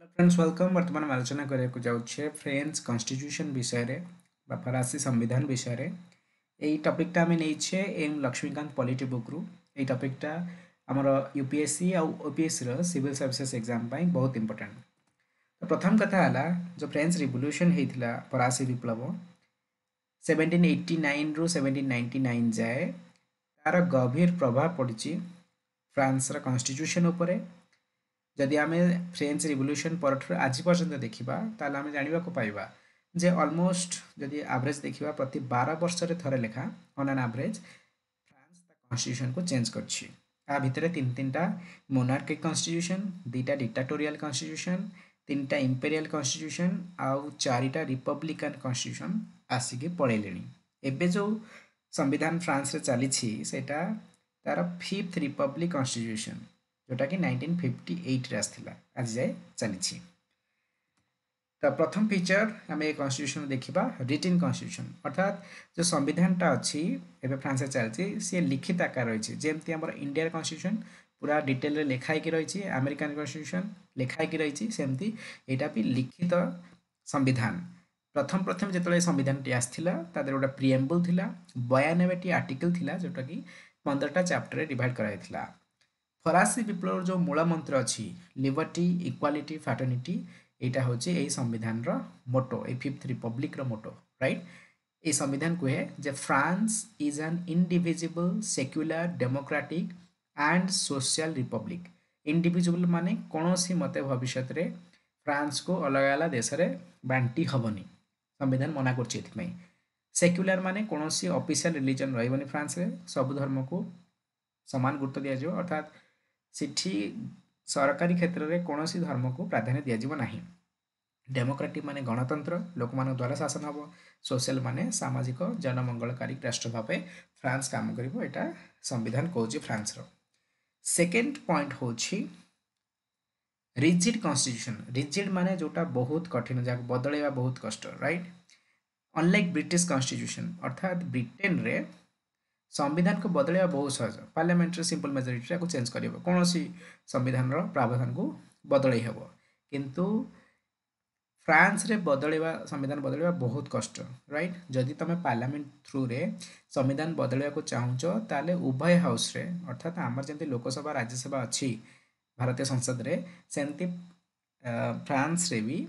Hello friends welcome वर्तमान आलोचना करने जाऊे फ्रेंच कॉन्स्टिट्यूशन विषय रे फरासी संविधान विषय रे यही टॉपिकटा आम नहीं एम लक्ष्मीकांत पॉलिटी बुक रु यही टॉपिकटा आमर यूपीएससी आउ ओपीएससी रो सिविल सर्विसेज एग्जाम पाई बहुत इंपोर्टेंट। तो प्रथम कथा है जो फ्रेंच रिवोल्यूशन होता फरासी विप्लव 1789 रु 1799 जाए तार गभीर प्रभाव पड़ी फ्रांस कॉन्स्टिट्यूशन उपरे। जदि आम फ्रेंच रिवोल्यूशन पर आज पर्यंत देखा ताल आम जानवा पाइबा जे ऑलमोस्ट जदि एवरेज देखा प्रति 12 वर्ष थरे लेखा on an average France constitution को चेंज करछि। आ भितर तीन टा मोनार्किक कॉन्स्टिट्यूशन, दुईटा डिक्टाटोरियल कॉन्स्टिट्यूशन, तीन टा इंपेरियल कॉन्स्टिट्यूशन आउ चारिटा रिपब्लिकन कॉन्स्टिट्यूशन आसिक पड़े। एबे जो संविधान फ्रांस रे चली सेटा तार फिफ्थ रिपब्लिक कॉन्स्टिट्यूशन जोटा कि 1958 रे आसथिला आज जाए चली। तो प्रथम फीचर आम ए कॉन्स्टिट्यूशन देखा रिटिन कॉन्स्टिट्यूशन अर्थात जो संविधानटा अच्छी एवं फ्रांस चलती सी लिखित आकार रही जमती आम इंडिया कॉन्स्टिट्यूशन पूरा डिटेल लिखाई रही, अमेरिकन कॉन्स्टिट्यूशन लिखाई रही सेमती यहाँ भी लिखित संविधान। प्रथम प्रथम जो संविधान टी आसला गोटे प्रिएम्बल थिला 92टी आर्टिकल थिला जोटा कि 15टा चैप्टर डिवाइड कराइथिला। फरासी विप्लव जो मूल मंत्र अच्छी लिबर्टी इक्वालिटी फ्राटर्निटी यहाँ हूँ यही संविधान मोटो ए फिफ्थ रिपब्लिक मोटो राइट। ये संविधान कहे जे France is an indivisible secular democratic and social republic. Individual माने कौन सी मत भविष्य में फ्रांस को अलग अलग देश में बांटी हेनी संविधान मना कर। सेक्युलर माने कौन सी ऑफिशियल रिलीजन रही फ्रांस में सब धर्म को समान गुरुत्व दिज्व अर्थात सिठी सरकारी क्षेत्र में कौन सी धर्म को प्राधान्य दिज्व ना। डेमोक्रेटिक माने गणतंत्र लोक मान द्वारा शासन हम, सोशल माने सामाजिक जनमंगलकारी राष्ट्र भाव फ्रांस काम कर संविधान कौच फ्रांस रो। सेकेंड पॉइंट हूँ रिजिड कॉन्स्टिट्यूशन। रिजिड माने जोटा बहुत कठिन जहाँ बदलैया बहुत कष्ट राइट। अनलाइक ब्रिटिश कॉन्स्टिट्यूशन अर्थात ब्रिटेन रे संविधान को बदलैया बहुत सहज, पार्लियामेंट्री सिंपल मेजोरिटी को चेंज कर कौन सी संविधान प्रावधान को बदल हे। किंतु फ्रांस रे बदलैया संविधान बदलैया बहुत कष्ट राइट। जदि तुम पार्लियामेंट थ्रू रे संविधान बदलैया को चाहूच ताले उभय हाउस रे अर्थात आमर जमी लोकसभा राज्यसभा अच्छी भारतीय संसद रे सेमती फ्रांस रे भी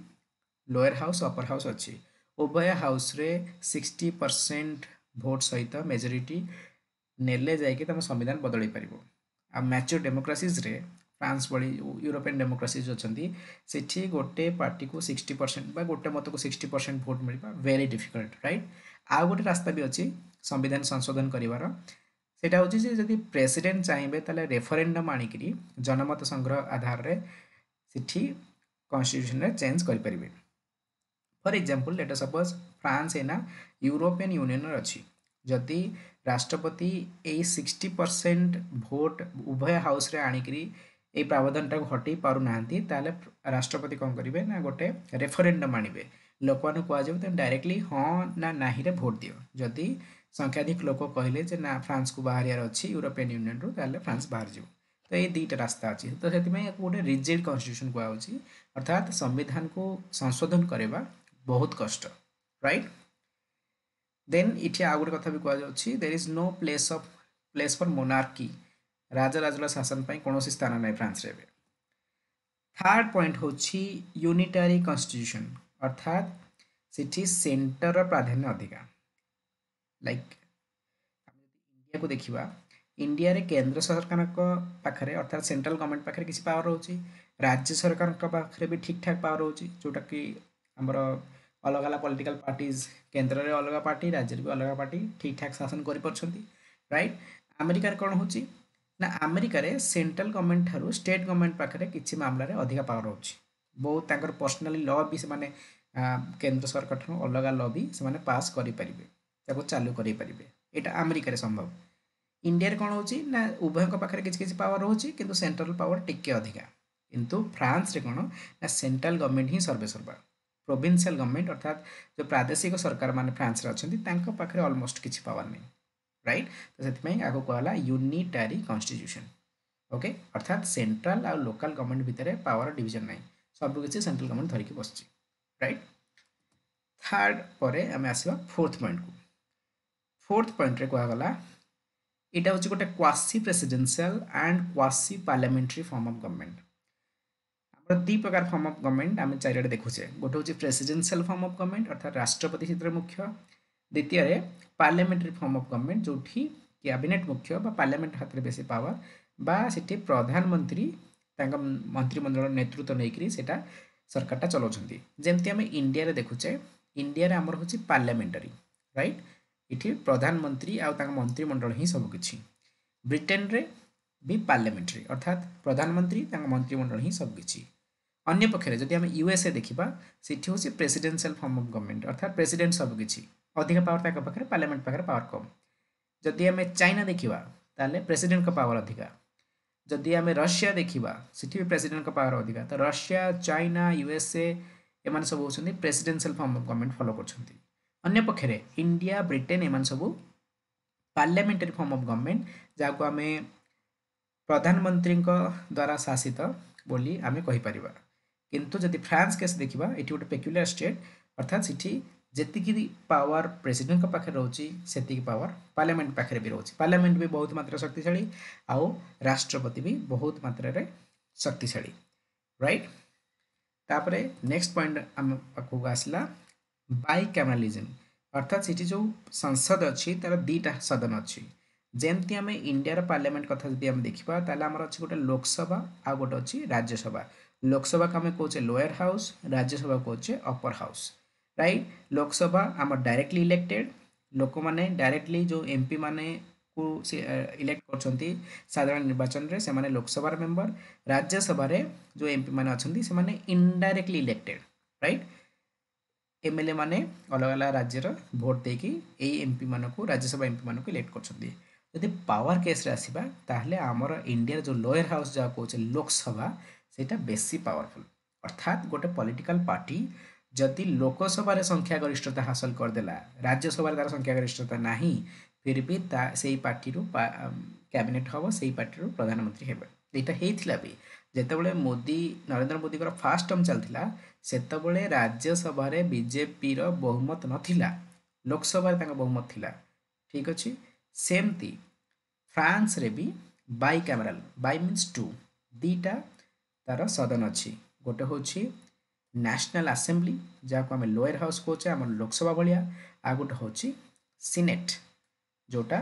लोअर हाउस अपर हाउस अच्छी। उभय हाउस रे 60% भोट सहित मेजोरिटी नेले जाइए तुम संविधान बदल पार। आ मैच्योर डेमोक्रेसीज रे फ्रांस भली यूरोपियन डेमोक्रेसीज अच्छा से गोटे पार्टी को 60% गोटे मत को 60% भोट मिलवा वेरी डिफिकल्ट राइट। आउ गोटे रास्ता भी अच्छी संविधान संशोधन करार सेटा हूँ जदि प्रेसिडेंट चाहिए ताले रेफरेंडम आणिक जनमत संग्रह आधार रे सिठी कॉन्स्टिट्यूशन रे चेंज करें। For example let suppose France एना यूरोपियन यूनियन अच्छी जदि राष्ट्रपति यही 60% भोट उभय हाउस रे आणिकी ये प्रावधान टाक हटई पार ना राष्ट्रपति कौन करेंगे ना गोटे रेफरेंडम आणवे लोक मैंने कहुए डायरेक्टली हाँ ना नाही रे भोट दियो। जदि संख्याधिक लोक कहले ना फ्रांस को बाहर अच्छी यूरोपियन यूनियन रू ताले फ्रांस बाहर जीव। तो ये दुईटा रास्ता अच्छी तो से गोटे रिजिड कॉन्स्टिट्यूशन कहुच्छी अर्थात संविधान को संशोधन करवा बहुत कष्ट राइट। देन इटे आउ गोटे कथा भी कहुच्छी there is no place for monarchy राजराजुर शासन पर कौन स्थान ना फ्रांस रे। थर्ड पॉइंट हूँ यूनिटारी कॉन्स्टिट्यूशन अर्थात सिटी सेंटर प्राधान्य अधिका लाइक इंडिया को देखा इंडिया रे केंद्र सरकार पाखे अर्थात सेंट्रल गवर्नमेंट पाखे किसी पावर रोचे, राज्य सरकार पाखे भी ठीक ठाक पावर रोचे जोटा कि आमर अलग अलग पॉलिटिकल पार्टीज केंद्र रे अलग पार्टी राज्य भी अलग पार्टी ठीक ठाक शासन कर राइट। अमेरिका कौन हो ना अमेरिका रे सेंट्रल गवर्नमेंट ठारू स्टेट गवर्नमेंट पाखे किसी मामला रे अधिका पावर हो बहुत पर्सनाली लॉ भी से माने केंद्र सरकार ठारू अलग लॉ भी से पास करें चालू करें यहाँ अमेरिका रे संभव। इंडिया रे कौन हो ना उभय पाखे किसी पावर रोचे कि सेंट्रल पावर टिके अधिका किंतु फ्रांस रे कौन ना सेंट्रल गवर्नमेंट ही सर्वेसर्वा प्रोविंशियल गवर्नमेंट अर्थात जो प्रादेशिक सरकार मान फ्रांस रे अच्छा पाखे ऑलमोस्ट किसी पावर नहीं राइट। तो से आगे कहला यूनिटारी कॉन्स्टिट्यूशन ओके अर्थात सेंट्रल आ लोकल गवर्नमेंट भितर पावर डिवीजन नहीं सबकिछि सेंट्रल गवर्नमेंट धरिकी बसछि राइट। थर्ड पर आम आसवा फोर्थ पॉइंट को। फोर्थ पॉइंट रे कहा गला एटा होछि गोटे quasi presidential and quasi parliamentary form of government. ଆମର ଦୁଇ ପ୍ରକାର ଫର୍ମ ଅଫ୍ ଗଭର୍ଣ୍ଣମେଣ୍ଟ ଆମେ ଚାରିଆଡ଼େ ଦେଖୁଛେ। ଗୋଟେ ହେଉଛି ପ୍ରେସିଡେନ୍ସିଆଲ ଫର୍ମ ଅଫ୍ ଗଭର୍ଣ୍ଣମେଣ୍ଟ ଅର୍ଥାତ୍ ରାଷ୍ଟ୍ରପତି ସେଥିରେ ମୁଖ୍ୟ। ଦ୍ୱିତୀୟରେ ପାର୍ଲାମେଣ୍ଟାରୀ ଫର୍ମ ଅଫ୍ ଗଭର୍ଣ୍ଣମେଣ୍ଟ ଯେଉଁଠି କ୍ୟାବିନେଟ୍ ମୁଖ୍ୟ ବା ପାର୍ଲାମେଣ୍ଟ ହାତରେ ବେଶୀ ପାୱାର ବା ସେଠି ପ୍ରଧାନମନ୍ତ୍ରୀ ତାଙ୍କ ମନ୍ତ୍ରିମଣ୍ଡଳ ନେତୃତ୍ୱ ନେଇକରି ସେଇଟା ସରକାରଟା ଚଲାଉଛନ୍ତି। ଯେମିତି ଆମେ ଇଣ୍ଡିଆରେ ଦେଖୁଛେ, ଇଣ୍ଡିଆରେ ଆମର ହେଉଛି ପାର୍ଲାମେଣ୍ଟାରୀ ରାଇଟ୍, ଏଠି ପ୍ରଧାନମନ୍ତ୍ରୀ ଆଉ ତାଙ୍କ ମନ୍ତ୍ରିମଣ୍ଡଳ ହିଁ ସବୁକିଛି। ବ୍ରିଟେନରେ ବି ପାର୍ଲାମେଣ୍ଟାରୀ ଅର୍ଥାତ୍ ପ୍ରଧାନମନ୍ତ୍ରୀ ତାଙ୍କ ମନ୍ତ୍ରିମଣ୍ଡଳ ହିଁ ସବୁକିଛି। अन्य पक्षरे जदि आम यूएसए देखा सेठी हूँ प्रेसिडेंशियल फॉर्म ऑफ गवर्नमेंट अर्थात प्रेसिडेंट सबकिछि अधिक पावर ताक पाखे पार्लियामेंट पाखे पावर कम। जदि आम चाइना देखा ताले प्रेसिडेंट का पावर अधिका। जदि आम रशिया देखा सेठी भी प्रेसिडेंट का पावर अधिका। तो रशिया चाइना यूएसए एम सब होती presidential form of government follow कर। अन्य पक्षरे इंडिया ब्रिटेन एम सब पार्लियामेंटारी फॉर्म ऑफ गवर्नमेंट जहाँ को आम प्रधानमंत्री द्वारा शासित बोली आम कहीपर। किंतु जदि फ्रांस केस देखा ये गोटे पेक्युलर स्टेट अर्थात सिटी जी पावर प्रेसिडेंट का पाखे रोचे से पावर पार्लियामेंट पाखे भी रोचे। पार्लियामेंट भी बहुत मात्रा शक्तिशाली आउ राष्ट्रपति भी बहुत मात्रा शक्तिशाली राइट। तापरे नेक्स्ट पॉइंट आम पाखक आसला बाइकैमरालिज्म अर्थात सिटी जो संसद अच्छी तार दीटा सदन अच्छी। जेमती आम इंडिया पार्लियामेंट कथा जब आम देखा आमर अच्छी गोटे लोकसभा आ गोटे अच्छी राज्यसभा। लोकसभा को आम कहे लोअर हाउस, राज्यसभा कहे अपर हाउस राइट। लोकसभा आम डायरेक्टली इलेक्टेड लोक मैंने डायरेक्टली जो एमपी माने को इलेक्ट कर साधारण निर्वाचन रे से लोकसभा मेंबर। राज्यसभा जो एमपी माने अच्छे से इनडायरेक्टली इलेक्टेड राइट। एमएलए माने अलग अलग राज्यर भोट देकी एमपी मानक राज्यसभा एमपी मानक इलेक्ट कर। जदि पावर केस आसवा ताहले आमर इंडिया जो लोअर हाउस जहाँ कहे लोकसभा सेटा बेसी पावरफुल अर्थात गोटे पॉलिटिकल पार्टी जदि लोकसभा संख्या गरिष्ठता हासिल करदेला राज्यसभा तार संख्या गरिष्ठता नहीं फिर भी से पार्टी कैबिनेट हम से पार्टी प्रधानमंत्री हे। यहाँ भी जितेबाला मोदी नरेंद्र मोदी फास्ट टर्म चलता से राज्यसभा बीजेपी बहुमत नथिला, लोकसभा बहुमत थिला ठीक अच्छे। सेमती फ्रांस रे भी बाइकैमराल बाइ मीन्स टू दीटा तार सदन अच्छी। गोटे हूँ नेशनल असेंबली जहाँ को आम लोअर हाउस कहे आम लोकसभा भाया आ गोटे हूँ सीनेट जोटा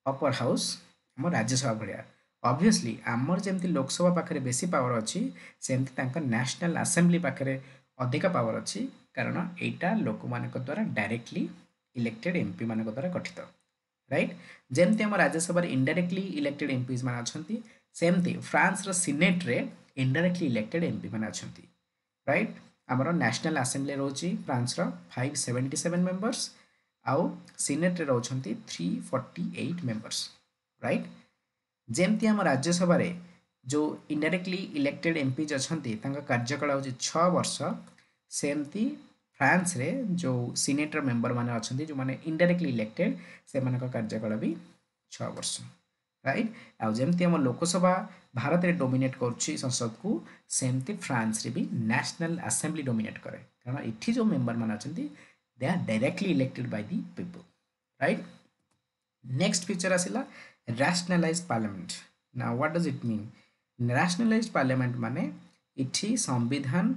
अपर हाउस आम राज्यसभा भाया। ऑब्वियसली आमर जमी लोकसभा पाखे बेसी पावर अच्छी सेमती नेशनल असेंबली पाखे अधिका पावर अच्छी कारण यहाँ लोक मान द्वारा डायरेक्टली इलेक्टेड एमपी मान द्वारा गठित राइट। जमती आम राज्यसभा इनडायरेक्टली इलेक्टेड एमपीज मान अच्छा सेमती फ्रांस सीनेट रे इनडायरेक्टली इलेक्टेड एमपी मान अच्छा राइट। आमर नेशनल असेंबली रोची फ्रांस 577 मेंबर्स आउ सीनेट रे रोचंती 348 मेंबर्स राइट। जेमती आम राज्यसभा रे जो इनडायरेक्टली इलेक्टेड एमपीज अच्छा कार्यकाल हूँ 6 वर्ष सेमती फ्रांस रे जो सीनेटर मेंबर माने अच्छा जो माने इनडायरेक्टली इलेक्टेड से कार्यकाल भी 6 वर्ष राइट। आउ जमती आम लोकसभा भारत में डोमिनेट करुच्ची संसद को सेमती फ्रांस रे भी नेशनल असेंबली डोमिनेट करे कारण इठी जो मेंबर मान अच्छा they are directly elected by the people right. Next feature आसिला rationalised parliament. Now what does it mean? Rationalised parliament माने इठी संविधान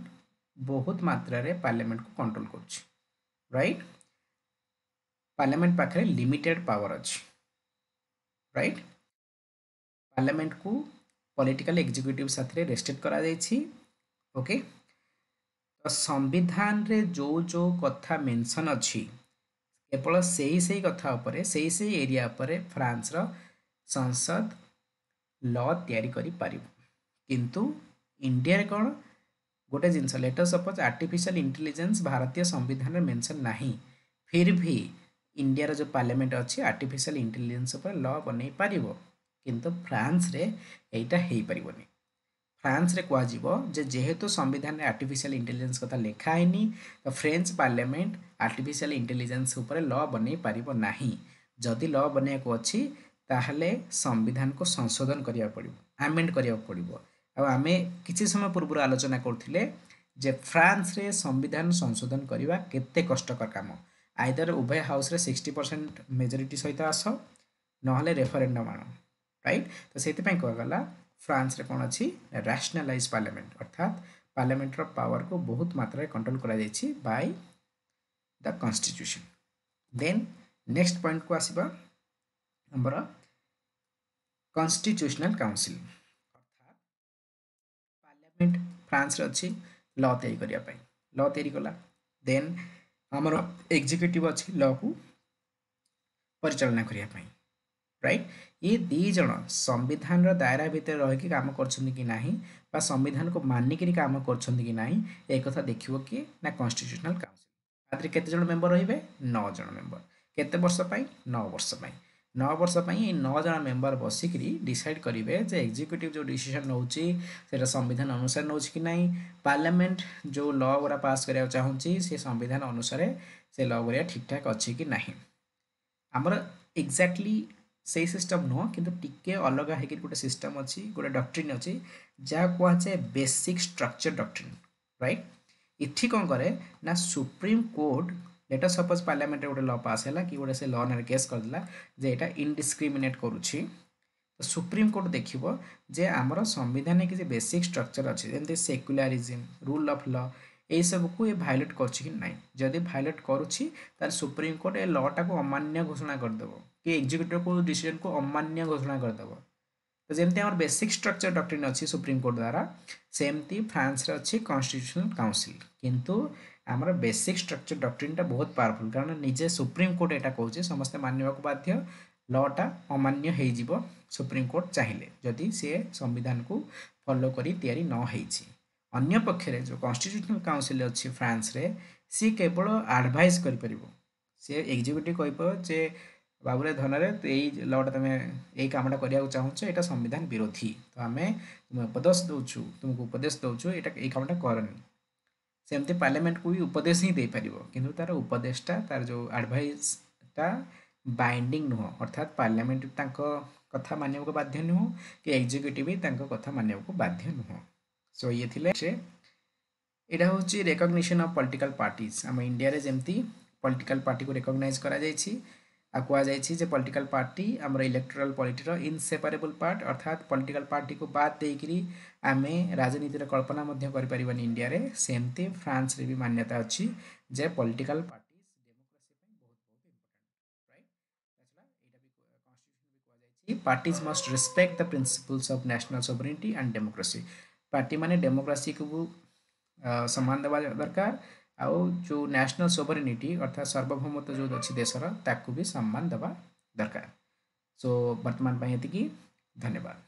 बहुत मात्रा रे पार्लियामेंट को कंट्रोल कर राइट। पार्लियामेंट पाखे लिमिटेड पावर अच्छी राइट। पार्लियामेंट को पॉलिटिकल एग्जीक्यूटिव साथ रेस्ट्रिक्ट करा जायछि ओके। तो संविधान रे जो जो कथा मेंशन अच्छी केवल से कथा उपरे से एरिया उपरे फ्रांस रो संसद लॉ तैयारी करि पारिबो। किंतु इंडिया रे कोन गोटे जिनस लेटर सपोज आर्टिफिशियल इंटेलिजेंस भारतीय संविधान में मेंशन नहीं फिर भी इंडिया जो पार्लियामेंट अच्छी आर्टिफिशियल इंटेलिजेंस पर लॉ बनै पारिबो किंतु फ्रांस रे एटा हेई पारिबोनी। फ्रांस रे कह जे जेहेतु संविधान में आर्टिफिशियल इंटेलिजेंस कथा लिखा है तो फ्रेंच पार्लियामेंट आर्टिफिशियल इंटेलिजेंस उपर लॉ बनै पारिबो नाही। जदि लॉ बनै को अच्छी ताहले संविधान को संशोधन करिया पड़िबो, आमेंड करिया पड़िबो आमे किसी समय पूर्व आलोचना करथिले जे फ्रांस रे संविधान संशोधन करबा केते कष्टकर काम आइदर उभय हाउस रे 60% मेजोरिटी सहित आस नहले रेफरेंडम आण राइट तो से कहगला फ्रांस रे कौन अच्छी रैशनलाइज पार्लियामेंट अर्थात पार्लियामेंट रो पावर को बहुत मात्रा कंट्रोल करा जायछि by the constitution then next point को आसीबा हमर कॉन्स्टिट्यूशनल काउंसिल अर्थात पार्लियामेंट फ्रांस रे अच्छी लॉ तैयारी करिया पाई लॉ तैयारी कला देन हमर एग्जीक्यूटिव अच्छी लॉ को परिचालना करिया पाई राइट ये दी जन संविधान दायरा भितर रही काम कर संविधान को मानिक काम कर एक कथा देखिबो कि ना कॉन्स्टिट्यूशनल काउंसिल आदि केते जन मेंबर रहिबे 9 जन मेंबर केते वर्ष पई 9 वर्ष पई 9 वर्ष पई 9 जन मेंबर बसिकरी डिसाइड करिवे जे एग्जीक्यूटिव जो डिसीजन नउची सेटा संविधान अनुसार नउची कि नहीं पार्लियामेंट जो लॉ गुरा पास करिया चाहूची से संविधान अनुसार से लॉ गुरा ठीक ठाक अछि कि नहीं हमर एग्जैक्टली से सिस्टम नुह कि टिके अलग है गोटे सिस्टम अच्छी गोटे डक्ट्रिन अच्छी जहाँ कहुए बेसिक स्ट्रक्चर डक्ट्रिन राइट इठी कौन करे ना supreme court let suppose parliament गोटे लॉ पास है कि गोटे से लॉ ना केस करदेला जे एटा इनडिस्क्रिमिनेट करुछि तो सुप्रीम कोर्ट देखिबो जे आमर संविधान किसी बेसिक स्ट्रक्चर अच्छी जमी सेक्युलरिज्म रूल ऑफ लॉ यही सब को ये भायोलेट कर जदि violate करुच्ची supreme court a law टाक अमान्य घोषणा करदेव कि एग्जीक्यूटिव को डिसीजन को अमान्य घोषणा करदेव तो जमती आम बेसिक स्ट्रक्चर डक्ट्रिन अच्छी सुप्रीम कोर्ट द्वारा सेमती फ्रांस रे अच्छी कॉन्स्टिट्यूशनल काउंसिल किंतु आमर बेसिक स्ट्रक्चर डक्ट्रिन टा बहुत पावरफुल कारण निजे सुप्रीम कोर्ट यहाँ कहूँ समस्ते मानवा बाध्य लॉटा अमान्य हो सुप्रीम कोर्ट चाहिए जदि सी संविधान को फॉलो करी तैयारी न होईछि अन्य पक्षरे जो कॉन्स्टिट्यूशनल काउंसिल अच्छी फ्रांस रे सी केवल एडवाइस करि सी एग्जीक्यूटिव कह जे बाबुरे धनरे तो यही लॉटा तुम यही कामटा करने चाहूच यहाँ संविधान विरोधी तो आम तुम उपदेश दौचु तुमको उपदेश दौचु यहाँ यही कामटा करनी सेमती पार्लियामेंट को भी उपदेश ही दे पार किंतु तार उपदेशटा तार जो एडवाइसटा बाइंडिंग नुह अर्थात पार्लियामेंट कथा मानने को बाध्य नुह कि एग्जीक्यूटिव भी कथा मानने को बाध्य नुह सो ये थिले यहाँ हूँ रेकग्निशन ऑफ पॉलिटिकल पार्टीज आम इंडिया रे जमती पॉलिटिकल पार्टी को रेकग्नाइज करा जायछि आ कुआ जायछि जे पॉलिटिकल पार्टी आमर इलेक्टोरल पॉलिटिर इनसेपरेबल पार्ट अर्थात पॉलिटिकल पार्टी को बाद देकरी आमे राजनीतिर कल्पना मध्य करि परिबानी इंडिया रे सेमती फ्रांस रे भी मान्यता अछि जे पॉलिटिकल पार्टीज डेमोक्रेसी बहुत बहुत इंपोर्टेंट राइट ताछला एटा भी कॉन्स्टिट्यूशन भी कुआ जायछि parties must respect the principles of national sovereignty and democracy party माने डेमोक्रेसी को सम्मान देवा दरकार आउ जो नेशनल सोवरेनिटी अर्थात सार्वभौमत्व जो अच्छी देशर ताकू भी सम्मान देवा दरकार सो वर्तमान धन्यवाद।